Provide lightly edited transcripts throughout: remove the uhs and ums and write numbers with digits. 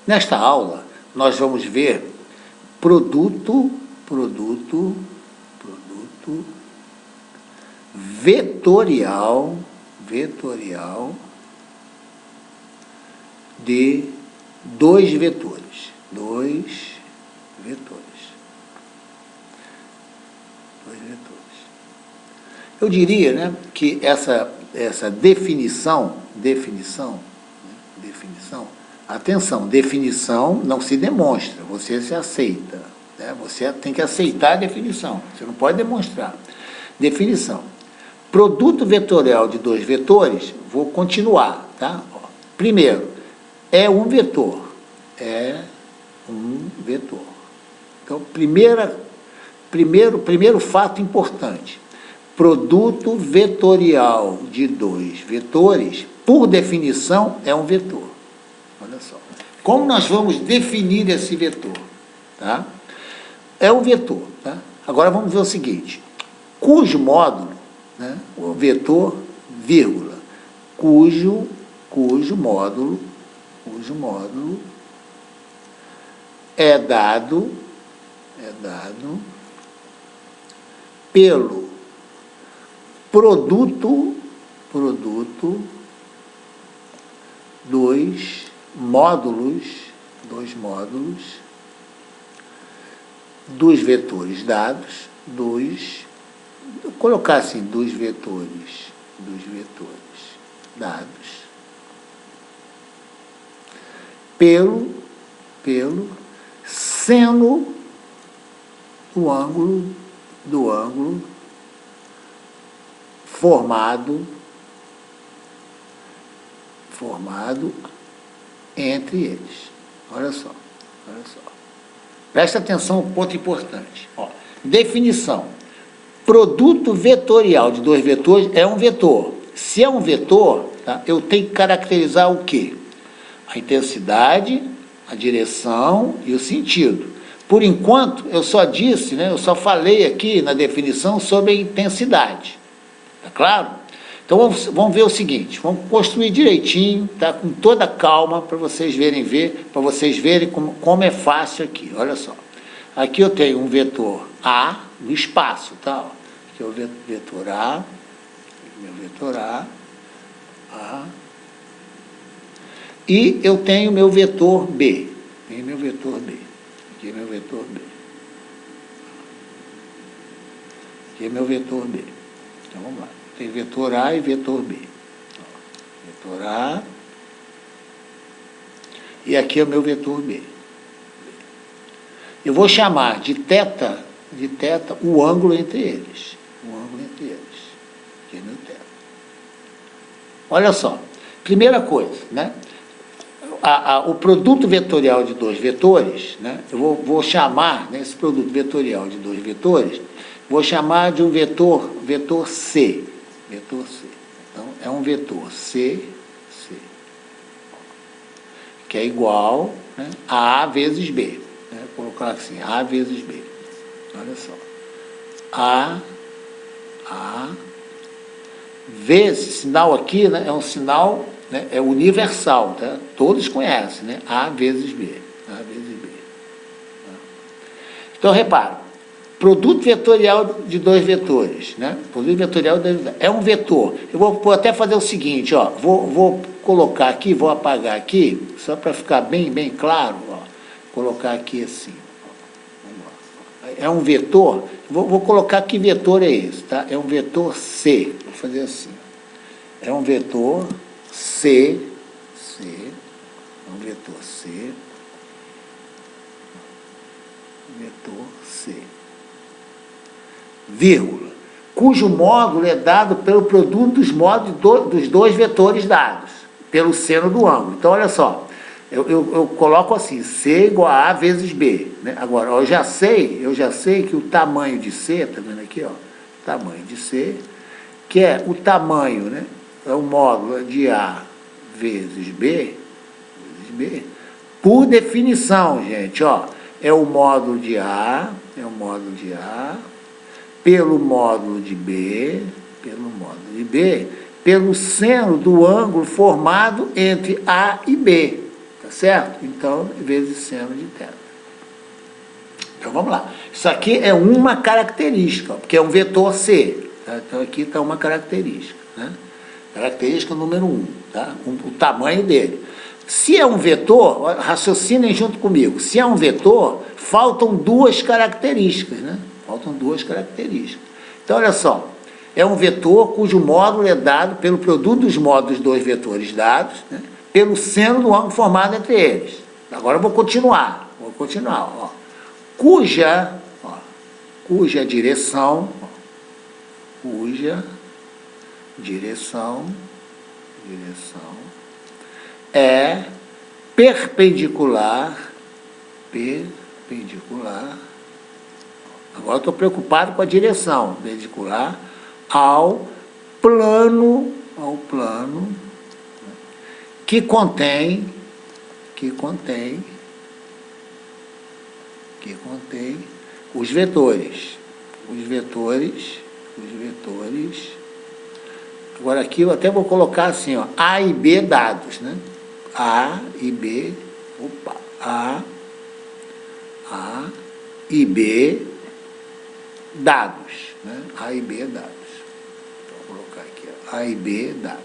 Nesta aula, nós vamos ver produto vetorial de dois vetores. Eu diria, né, que essa definição, atenção, definição não se demonstra, você se aceita, né? Você tem que aceitar a definição, você não pode demonstrar. Definição. Produto vetorial de dois vetores, vou continuar, tá? Primeiro, é um vetor. Então, primeiro fato importante. Produto vetorial de dois vetores, por definição, é um vetor. Olha só. Como nós vamos definir esse vetor? Tá? É um vetor. Tá? Agora vamos ver o seguinte. Cujo módulo, né, o vetor, vírgula, cujo módulo é dado pelo produto dois módulos dos vetores dados, vou colocar assim, dos vetores dados pelo seno do ângulo formado entre eles. Olha só. Presta atenção, um ponto importante. Ó, definição. Produto vetorial de dois vetores é um vetor. Se é um vetor, tá, eu tenho que caracterizar o quê? A intensidade, a direção e o sentido. Por enquanto, eu só disse, né, eu só falei aqui na definição sobre a intensidade. Tá claro? Então, vamos ver o seguinte, vamos construir direitinho, tá? Com toda calma, para vocês verem como é fácil aqui. Olha só. Aqui eu tenho um vetor A no espaço, tá? Aqui é o vetor A, meu vetor A. E eu tenho meu vetor B. Aqui é meu vetor B. Aqui é meu vetor B. Então, vamos lá. Tem vetor A e vetor B. Vetor A. E aqui é o meu vetor B. Eu vou chamar de θ o ângulo entre eles. Aqui é meu θ. Olha só. Primeira coisa, né? O produto vetorial de dois vetores, né? Eu vou chamar, né, esse produto vetorial de dois vetores, vou chamar de um vetor C. Então, é um vetor C, que é igual, né, a vezes B. Né? Vou colocar assim, A vezes B. Olha só. A vezes, esse sinal aqui, né, é um sinal, né, é universal, tá? Todos conhecem, né? A vezes B. Então, repara. Produto vetorial de dois vetores, né? Produto vetorial é um vetor. Eu vou até fazer o seguinte, ó, vou colocar aqui, vou apagar aqui, só para ficar bem claro, ó, colocar aqui assim. Vamos lá. É um vetor, vou colocar que vetor é esse, tá? É um vetor C, vou fazer assim. É um vetor C, vírgula, cujo módulo é dado pelo produto dos módulos dos dois vetores dados, pelo seno do ângulo. Então, olha só, eu coloco assim, C igual a A vezes B. Né? Agora, eu já sei que o tamanho de C, tá vendo aqui, ó, tamanho de C, que é o tamanho, né, é o módulo de A vezes B, por definição, gente, ó, é o módulo de A, pelo módulo de B, pelo seno do ângulo formado entre A e B. Tá tá certo? Então, vezes seno de θ. Então, vamos lá. Isso aqui é uma característica, porque é um vetor C. Tá? Então, aqui está uma característica. Né? Característica número 1, tá? O tamanho dele. Se é um vetor, raciocinem junto comigo. Se é um vetor, faltam duas características, né? Faltam duas características. Então, olha só. É um vetor cujo módulo é dado pelo produto dos módulos dos dois vetores dados, né? Pelo seno do ângulo formado entre eles. Agora eu vou continuar. Ó. Cuja direção é perpendicular. Agora eu estou preocupado com a direção, perpendicular ao plano que contém os vetores. Agora aqui eu até vou colocar assim, ó, A e B dados, né? A e B dados, né? A e B dados. Então, vou colocar aqui, ó, A e B dados.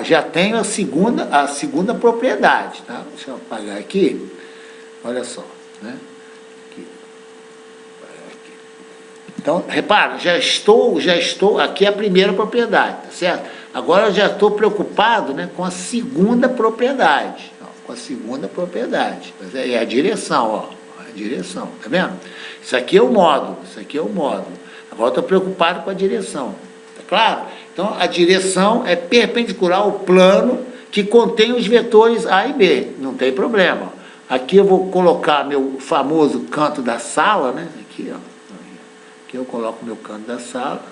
Já tenho a segunda propriedade, tá? Deixa eu apagar aqui. Olha só, né? Aqui. Então, repara, já estou, aqui é a primeira propriedade, tá certo? Agora eu já estou preocupado, né, com a segunda propriedade. É a direção, ó. A direção, tá vendo? Isso aqui é o módulo. Agora eu estou preocupado com a direção. Tá claro? Então, a direção é perpendicular ao plano que contém os vetores A e B. Não tem problema. Aqui eu vou colocar meu famoso canto da sala, né? Aqui, ó. Aqui eu coloco meu canto da sala.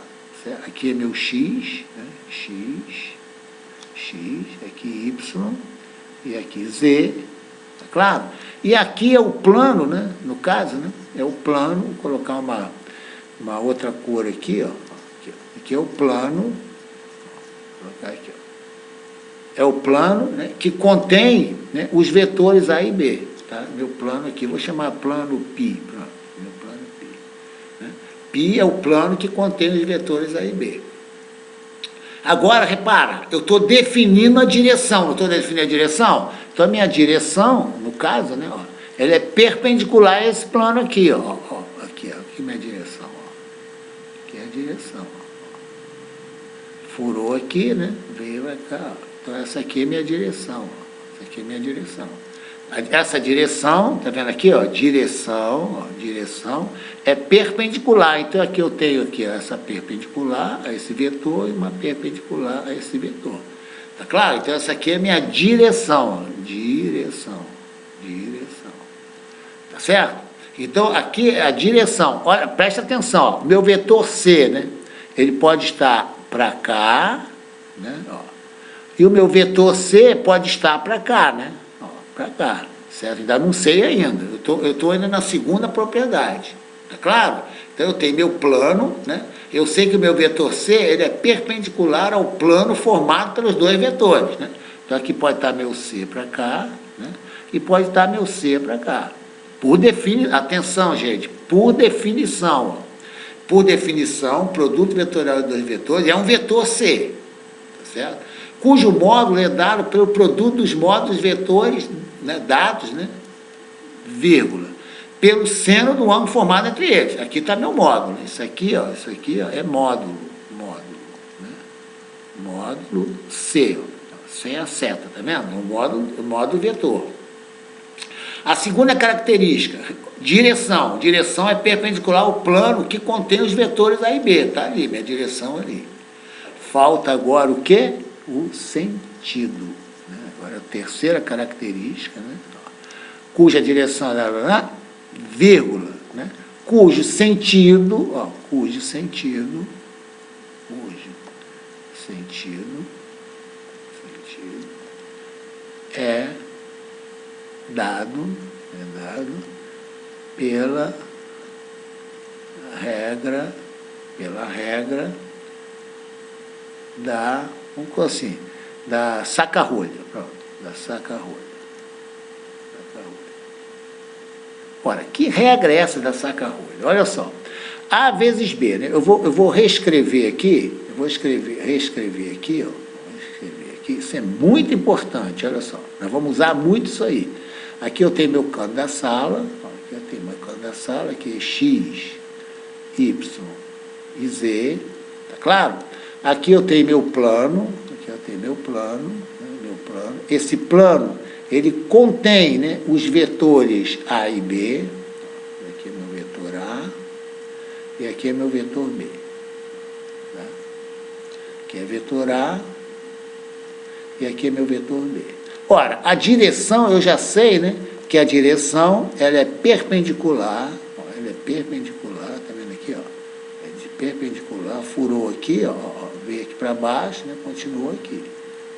Certo? Aqui é meu X, né? X, aqui Y, e aqui Z. Tá claro? E aqui é o plano, né? No caso, né? É o plano. Vou colocar uma outra cor aqui, ó. Aqui é o plano. Vou colocar aqui, ó. É o plano, né, que contém, né, os vetores A e B. Tá? Meu plano aqui, vou chamar plano π. Meu plano π. Né? Π é o plano que contém os vetores A e B. Agora, repara, eu estou definindo a direção. Não estou definindo a direção? Então, a minha direção, no caso, né, ó, ela é perpendicular a esse plano aqui. Aqui é minha direção. Ó. Aqui é a direção. Ó. Furou aqui, né? Veio pra cá. Ó. Então, essa aqui é minha direção. Ó. Essa aqui é minha direção. Essa direção, tá vendo aqui, ó? Direção é perpendicular. Então, aqui eu tenho aqui, ó, essa perpendicular a esse vetor e uma perpendicular a esse vetor. Tá claro? Então, essa aqui é minha direção. Ó. Direção. Tá certo? Então, aqui é a direção. Olha, presta atenção, ó. Meu vetor C, né? Ele pode estar para cá, né? Ó. E o meu vetor C pode estar para cá, né? Para cá, certo? Ainda não sei ainda. Eu estou ainda na segunda propriedade. Tá claro? Então, eu tenho meu plano, né? Eu sei que o meu vetor C ele é perpendicular ao plano formado pelos dois vetores, né? Então, aqui pode estar meu C para cá, né? E pode estar meu C para cá. Atenção, gente, por definição. Ó. Por definição, produto vetorial de dois vetores é um vetor C, tá certo? Cujo módulo é dado pelo produto dos módulos vetores, né, dados, né, vírgula, pelo seno do ângulo formado entre eles. Aqui está meu módulo. Isso aqui ó, é módulo, né? Módulo C, ó, sem a seta, tá vendo? É o módulo vetor. A segunda característica, direção. Direção é perpendicular ao plano que contém os vetores A e B. Está ali, minha direção ali. Falta agora o quê? O sentido. Né? Agora, a terceira característica, né? Cuja direção é vírgula, né? Cujo sentido é dado pela regra da, vamos dizer assim, da saca-rolha. Pronto. Da saca-rolha. Ora, que regra é essa da saca-rolha? Olha só. A vezes B, né? Eu vou reescrever aqui, reescrever aqui, ó. Vou escrever aqui. Isso é muito importante, olha só. Nós vamos usar muito isso aí. Aqui eu tenho meu canto da sala, ó, aqui eu tenho meu canto da sala, aqui é X, Y e Z, tá claro? Aqui eu tenho meu plano, Esse plano, ele contém, né, os vetores A e B. Aqui é meu vetor A e aqui é meu vetor B. Tá? Aqui é vetor A e aqui é meu vetor B. Ora, a direção, eu já sei, né, que a direção ela é perpendicular. Ó, ela é perpendicular, tá vendo aqui? Ó, é de perpendicular, furou aqui, ó, veio aqui para baixo, né, continuou aqui.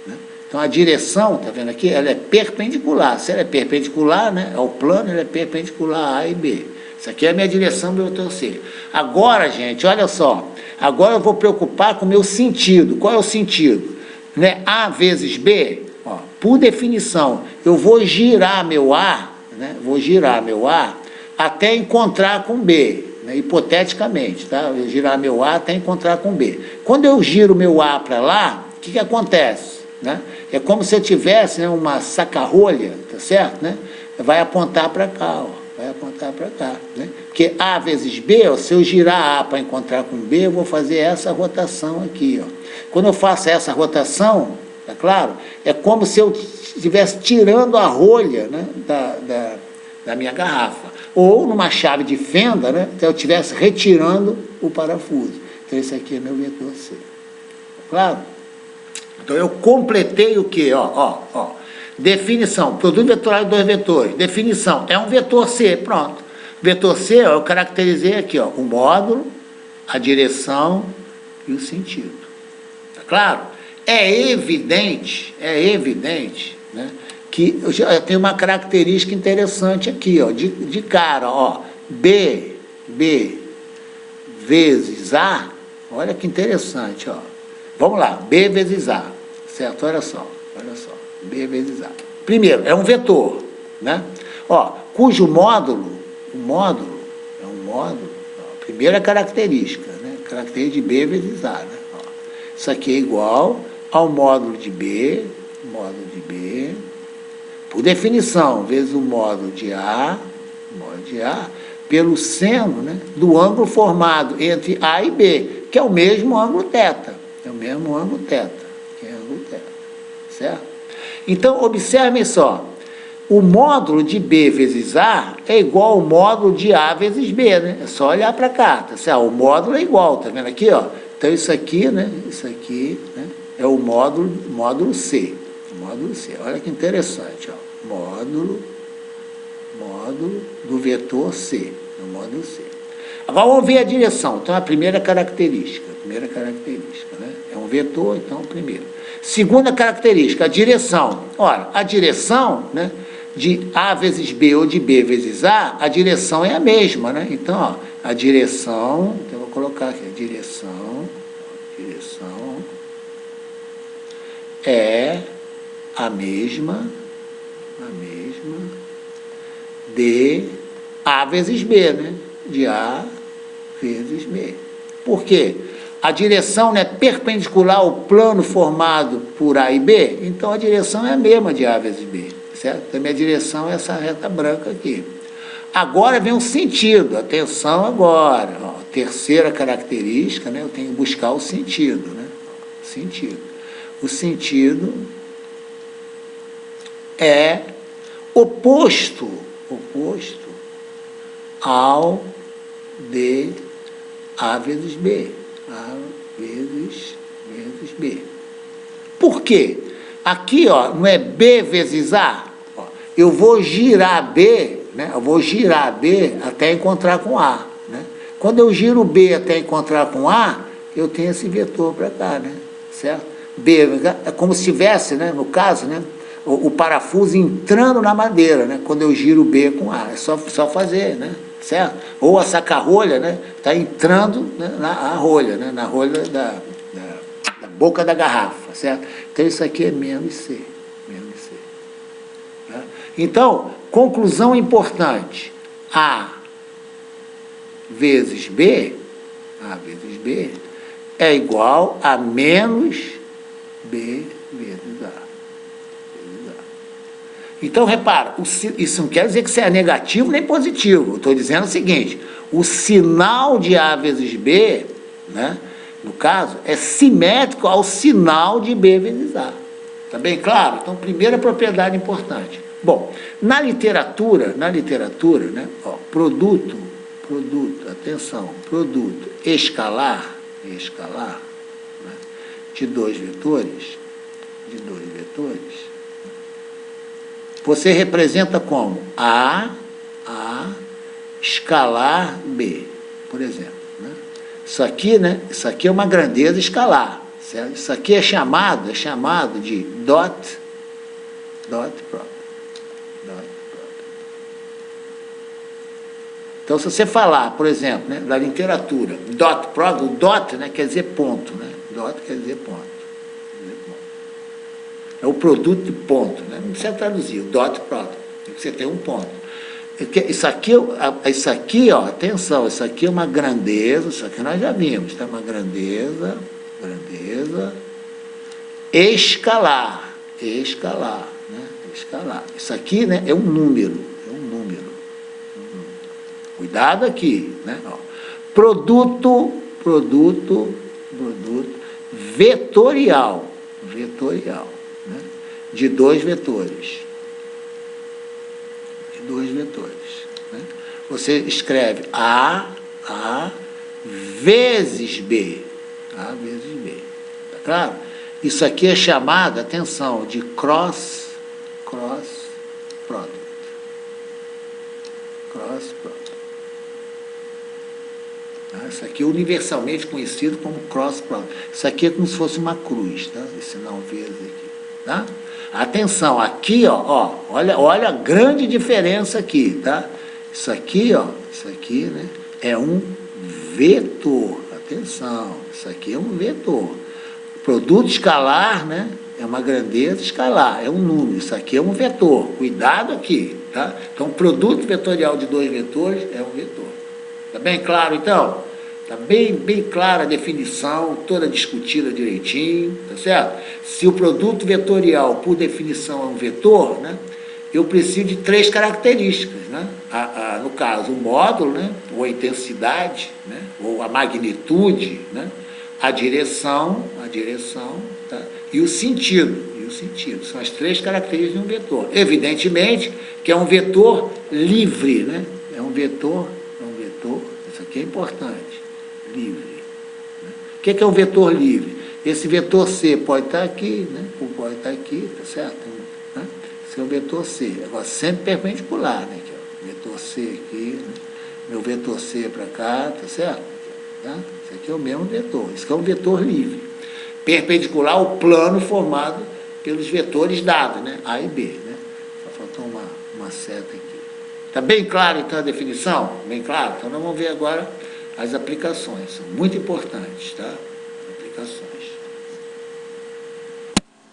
Né? Então, a direção, está vendo aqui, ela é perpendicular. Se ela é perpendicular, né, ao plano, ela é perpendicular a A e B. Isso aqui é a minha direção do vetor C. Agora, gente, olha só. Agora eu vou preocupar com o meu sentido. Qual é o sentido? Né? A vezes B, ó, por definição, eu vou girar meu A, né, até encontrar com B. Né, hipoteticamente, tá? Eu girar meu A até encontrar com B. Quando eu giro meu A para lá, o que acontece? Né? É como se eu tivesse, né, uma saca-rolha, tá certo? Né? Vai apontar para cá, ó, vai apontar para cá. Né? Porque A vezes B, ó, se eu girar A para encontrar com B, eu vou fazer essa rotação aqui. Ó. Quando eu faço essa rotação, tá claro? É como se eu estivesse tirando a rolha, né, da minha garrafa. Ou numa chave de fenda, né, se eu estivesse retirando o parafuso. Então, esse aqui é meu vetor C. Tá claro? Então, eu completei o quê? Ó. Definição, produto vetorial de dois vetores. Definição, é um vetor C, pronto. Vetor C, ó, eu caracterizei aqui, ó, o módulo, a direção e o sentido. Tá claro? É evidente, né, que eu tenho uma característica interessante aqui, ó, de cara, ó, B vezes A, olha que interessante, ó. Vamos lá, B vezes A, certo? Olha só, B vezes A. Primeiro, é um vetor, né? Ó, cujo módulo, é um módulo, ó, primeira característica, né? Característica de B vezes A, né? Ó, isso aqui é igual ao módulo de B, por definição, vezes o módulo de A, pelo seno, né, do ângulo formado entre A e B, que é o mesmo ângulo θ. Certo? Então, observem só, o módulo de B vezes A é igual ao módulo de A vezes B, né? É só olhar para cá, tá certo? O módulo é igual, tá vendo aqui, ó? Então, isso aqui, né, é o módulo C. Olha que interessante, ó. Módulo do vetor C, no módulo C. Agora vamos ver a direção. Então, a primeira característica, né? É um vetor, então, primeiro. Segunda característica, a direção. Ora, a direção, né, de A vezes B ou de B vezes A direção é a mesma, né? Então, ó, a direção, então eu vou colocar aqui, a direção é a mesma de A vezes B, né? De A vezes B. Por quê? A direção, né, perpendicular ao plano formado por A e B, então a direção é a mesma de A vezes B, certo? Então, a minha direção é essa reta branca aqui. Agora vem o sentido, atenção agora, ó, terceira característica, né, eu tenho que buscar o sentido, né? O sentido é oposto ao de A vezes B. A vezes B. Por quê? Aqui, ó, não é B vezes A? Ó, eu vou girar B, né? Até encontrar com A. Né? Quando eu giro B até encontrar com A, eu tenho esse vetor para cá, né? Certo? B é como se tivesse, né, no caso, né, o parafuso entrando na madeira, né, quando eu giro B com A. É só fazer, né? Certo? Ou a saca-rolha, né, está entrando, né, na rolha, né, na rolha da boca da garrafa, certo? Então, isso aqui é menos C. Né? Então, conclusão importante, A vezes B é igual a menos B vezes A. Então, repara, isso não quer dizer que isso é negativo nem positivo. Eu estou dizendo o seguinte, o sinal de A vezes B, né, no caso, é simétrico ao sinal de B vezes A. Está bem claro? Então, primeira propriedade importante. Bom, na literatura, né, ó, produto, atenção, produto escalar, né, de dois vetores, você representa como A escalar B, por exemplo. Né? Isso aqui, né? Isso aqui é uma grandeza escalar. Certo? Isso aqui é chamado de dot product. Então, se você falar, por exemplo, né, da literatura, dot product, o dot, né, quer dizer ponto. Né? Dot quer dizer ponto. É o produto de ponto, né? Não precisa traduzir, o dot product, você tem um ponto. Isso aqui, ó, atenção, isso aqui é uma grandeza, isso aqui nós já vimos, tá? Uma grandeza escalar, né? Escalar. Isso aqui, né, é um número. Cuidado aqui, né? Ó. Produto vetorial, né? De dois vetores. Né? Você escreve A vezes B. Tá claro? Isso aqui é chamado, atenção, de cross product. Isso aqui é universalmente conhecido como cross product. Isso aqui é como se fosse uma cruz, tá? Esse sinal vezes aqui. Tá? Atenção, aqui, ó, olha a grande diferença aqui, tá? Isso aqui, né, é um vetor. Atenção, isso aqui é um vetor. Produto escalar, né, é uma grandeza escalar, é um número. Isso aqui é um vetor. Cuidado aqui, tá? Então, produto vetorial de dois vetores é um vetor. Tá bem claro, então? Está bem clara a definição, toda discutida direitinho, tá certo? Se o produto vetorial, por definição, é um vetor, né, eu preciso de três características, né? No caso, o módulo, né, ou a intensidade, né, ou a magnitude, né, a direção, tá, e o sentido. São as três características de um vetor. Evidentemente que é um vetor livre, né? É um vetor, isso aqui é importante. Livre. Né? O que é um vetor livre? Esse vetor C pode estar aqui, né? Ou pode estar aqui, tá certo? Né? Esse é o vetor C. Agora, sempre perpendicular, né? Aqui, ó. Vetor C aqui, né? Meu vetor C para cá, tá certo? Tá? Esse aqui é o mesmo vetor. Isso aqui é um vetor livre. Perpendicular ao plano formado pelos vetores dados, né? A e B. Né? Só faltou uma seta aqui. Está bem claro, então, a definição? Bem claro? Então, nós vamos ver agora as aplicações. São muito importantes, tá? Aplicações.